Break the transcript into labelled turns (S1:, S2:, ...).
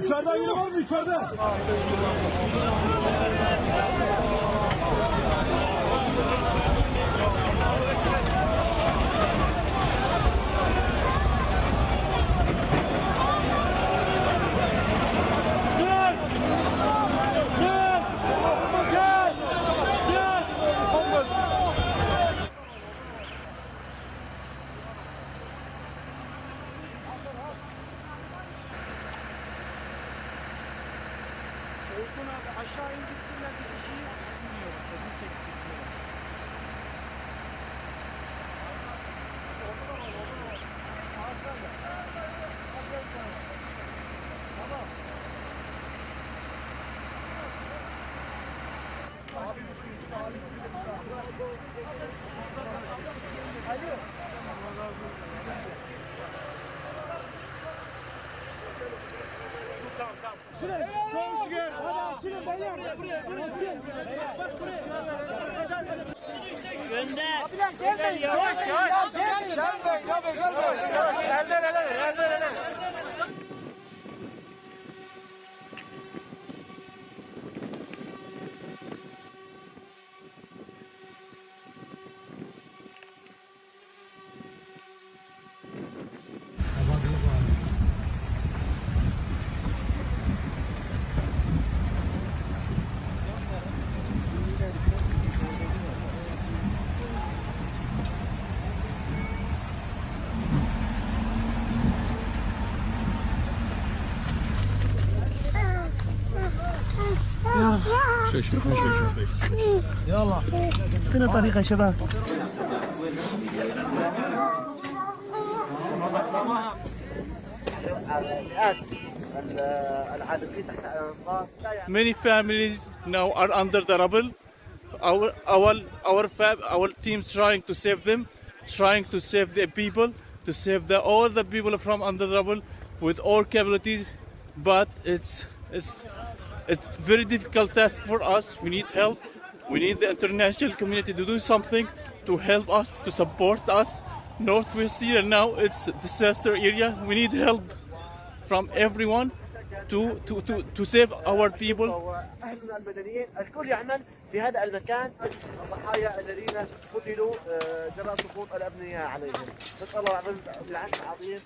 S1: İçeriden biri var mı içeride?
S2: Oğuzhan abi aşağı indirdiler bir kişiyi bilmiyorum. Tabii çektik.
S1: Açılın. Hadi açılın beyler. Buraya. Bak buraya.
S3: Gönder.
S2: Gel yavaş yavaş. Gel.
S3: يلا اعطينا طريقة يا شباب.
S4: Many families now are under the rubble. Our teams trying to save them, trying to save the people, to save all the people from under the rubble with all capabilities. But it's very difficult task for us. We need help. We need the international community to do something to help us, to support us. Northwest Syria now it's a disaster area. We need help from everyone to save our people.
S3: أهلنا المدنيين الكل يعمل في هذا المكان الضحايا الذين قتلوا جراء سقوط الأبنية عليهم. نسأل الله العظيم العفو العظيم.